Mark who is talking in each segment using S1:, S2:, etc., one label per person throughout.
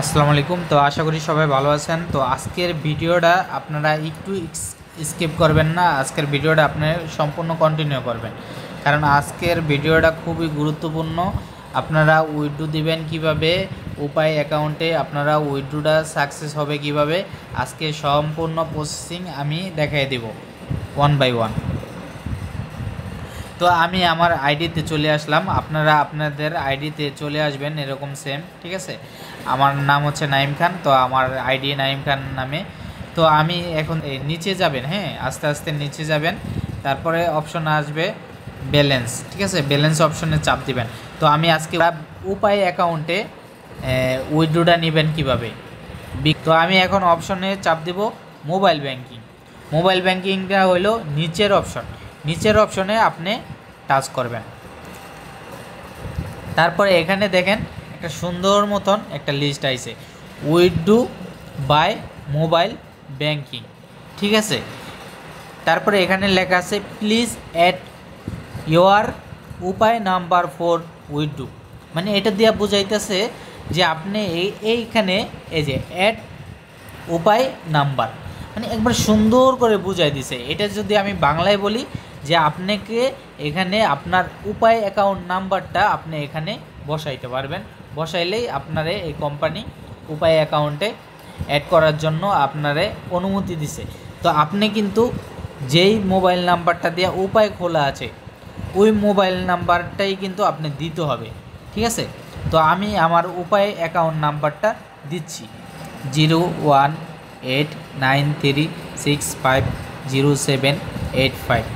S1: আসসালামু আলাইকুম। তো আশা করি সবাই ভালো আছেন। তো আজকের ভিডিওটা আপনারা একটু স্কিপ করবেন না, আজকের ভিডিওটা আপনি সম্পূর্ণ কন্টিনিউ করবেন, কারণ আজকের ভিডিওটা খুবই গুরুত্বপূর্ণ। আপনারা উইথড্র দিবেন কিভাবে, উপায় অ্যাকাউন্টে আপনারা উইথড্রটা সাকসেস হবে কিভাবে, আজকে সম্পূর্ণ প্রসেসিং আমি দেখাই দেব ওয়ান বাই ওয়ান। তো আমি আমার আইডিতে চলে আসলাম, আপনারা আপনাদের আইডিতে চলে আসবেন এরকম সেম, ঠিক আছে। আমার নাম হচ্ছে নাইম খান, তো আমার আইডি নাইম খান নামে। তো আমি এখন নিচে যাবেন, হ্যাঁ আস্তে আস্তে নিচে যাবেন, তারপরে অপশন আসবে ব্যালেন্স, ঠিক আছে। ব্যালেন্স অপশনে চাপ দিবেন। তো আমি আজকে উপায় অ্যাকাউন্টে উইথড্রটা নেবেন কীভাবে, তো আমি এখন অপশনে চাপ দেব মোবাইল ব্যাংকিং। মোবাইল ব্যাংকিংটা হলো নিচের অপশন, নিচের অপশনে আপনি টাচ করবেন। তারপরে এখানে দেখেন একটা সুন্দর মতন একটা লিস্ট আইছে, উইথড্র বাই মোবাইল ব্যাংকিং, ঠিক আছে। তারপরে এখানে লেখা আছে প্লিজ অ্যাড ইয়োর উপায় নাম্বার ফর উইথড্র, মানে এটা দিয়া বুঝাইতেছে যে আপনি এইখানে এই যে অ্যাড উপায় নাম্বার, মানে একবার সুন্দর করে বুঝাই দিছে। এটা যদি আমি বাংলায় বলি যে আপনাকে এখানে আপনার উপায় অ্যাকাউন্ট নাম্বারটা আপনি এখানে বসাইতে পারবেন, বসাইলেই আপনারে এই কোম্পানি উপায় অ্যাকাউন্টে অ্যাড করার জন্য আপনারে অনুমতি দিছে। তো আপনি কিন্তু যেই মোবাইল নাম্বারটা দিয়ে উপায় খোলা আছে ওই মোবাইল নাম্বারটাই কিন্তু আপনি দিতে হবে, ঠিক আছে। তো আমি আমার উপায় অ্যাকাউন্ট নাম্বারটা দিচ্ছি 0183650785।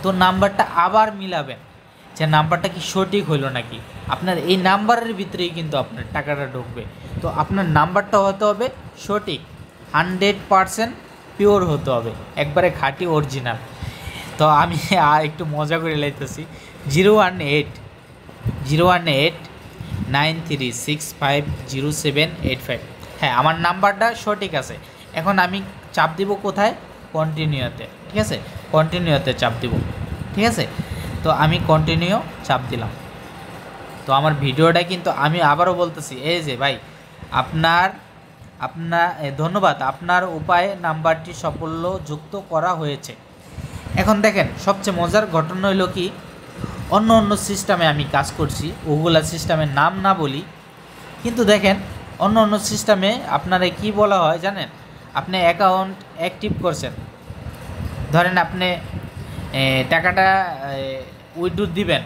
S1: তো নাম্বারটা আবার মিলাবেন যে নাম্বারটা কি সঠিক হইল নাকি, আপনার এই নাম্বারের ভিতরেই কিন্তু আপনার টাকাটা ঢুকবে। তো আপনার নাম্বারটা হতে হবে সঠিক, 100% পিওর হতে হবে, একবারে খাঁটি অরিজিনাল। তো আমি একটু মজা করে লাইতেছি, 01893650785। হ্যাঁ আমার নাম্বারটা সঠিক আছে। এখন আমি চাপ দিব কোথায়, কন্টিনিউতে, ঠিক আছে। কন্টিনিউতে চাপ দিব, ঠিক আছে। তো আমি কন্টিনিউ চাপ দিলাম। তো আমার ভিডিওটা কিন্তু আমি আবারও বলতেছি, এই যে ভাই আপনার আপনার ধন্যবাদ, আপনার উপায় নাম্বারটি সাফল্যযুক্ত করা হয়েছে। এখন দেখেন সবচেয়ে মজার ঘটনা হলো কি, অন্য অন্য সিস্টেমে আমি কাজ করছি, ওগুলা সিস্টেমের নাম না বলি, কিন্তু দেখেন অন্য অন্য সিস্টেমে আপনারা কি বলা হয় জানেন, আপনি অ্যাকাউন্ট অ্যাক্টিভ করছেন, ধরেন আপনি টাকাটা উইথড্র দিবেন,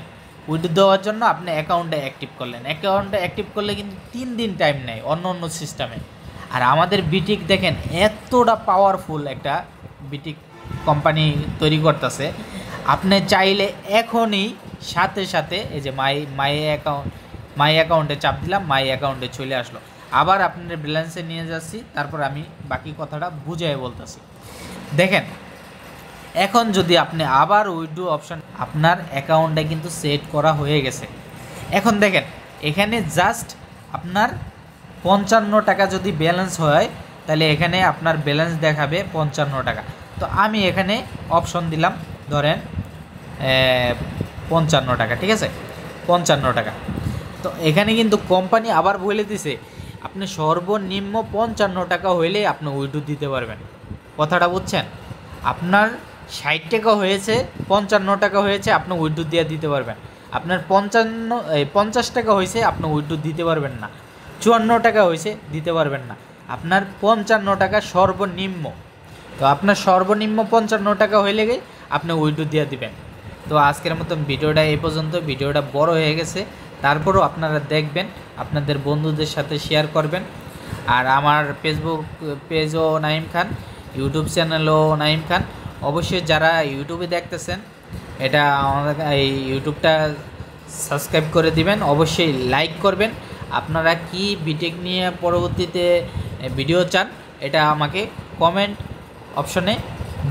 S1: উইথড্র দেওয়ার জন্য আপনি অ্যাকাউন্টে অ্যাক্টিভ করলেন, অ্যাকাউন্টে অ্যাক্টিভ করলে কিন্তু 3 দিন টাইম নেয় অন্য অন্য সিস্টেমে। আর আমাদের বিটিক দেখেন এতটা পাওয়ারফুল একটা বিটিক কোম্পানি তৈরি করতেছে, আপনি চাইলে এখনই সাথে সাথে এই যে মাই অ্যাকাউন্টে চাপ দিলাম, মাই অ্যাকাউন্টে চলে আসলো। আবার আপনার ব্যালেন্সে নিয়ে যাচ্ছি, তারপর আমি বাকি কথাটা বুঝিয়ে বলতেছি। দেখেন এখন যদি আপনি আবার উইথড্র অপশন, আপনার অ্যাকাউন্টে কিন্তু সেট করা হয়ে গেছে। এখন দেখেন এখানে জাস্ট আপনার 55 টাকা যদি ব্যালেন্স হয় তাহলে এখানে আপনার ব্যালেন্স দেখাবে 55 টাকা। তো আমি এখানে অপশন দিলাম ধরেন 55 টাকা, ঠিক আছে, 55 টাকা। তো এখানে কিন্তু কোম্পানি আবার বলে দিছে আপনি সর্বনিম্ন 55 টাকা হইলে আপনি উইথড্র দিতে পারবেন। কথাটা বুঝছেন, আপনার 60 টাকা হয়েছে, 55 টাকা হয়েছে, আপনি উইথড্র দিয়ে দিতে পারবেন। আপনার 50 টাকা হয়েছে, আপনি উইথড্র দিতে পারবেন না। 54 টাকা হয়েছে, দিতে পারবেন না। আপনার 55 টাকা সর্বনিম্ন। তো আপনার সর্বনিম্ন 55 টাকা হইলে আপনি উইথড্র দিয়ে দিবেন। তো আজকের মতন ভিডিওটা এই পর্যন্ত, ভিডিওটা বড় হয়ে গেছে, তারপরও আপনারা দেখবেন, আপনাদের বন্ধুদের সাথে শেয়ার করবেন। আর আমার ফেসবুক পেজও নাইম খান, ইউটিউব চ্যানেলও নাইম খান। অবশ্যই যারা ইউটিউবে দেখতেছেন এটা আমাদের এই ইউটিউবটা সাবস্ক্রাইব করে দিবেন, অবশ্যই লাইক করবেন। আপনারা কি বিটেক নিয়ে পরবর্তীতে ভিডিও চান এটা আমাকে কমেন্ট অপশনে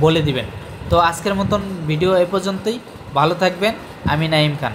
S1: বলে দিবেন। তো আজকের মতন ভিডিও এ পর্যন্তই, ভালো থাকবেন। আমি নাইম খান।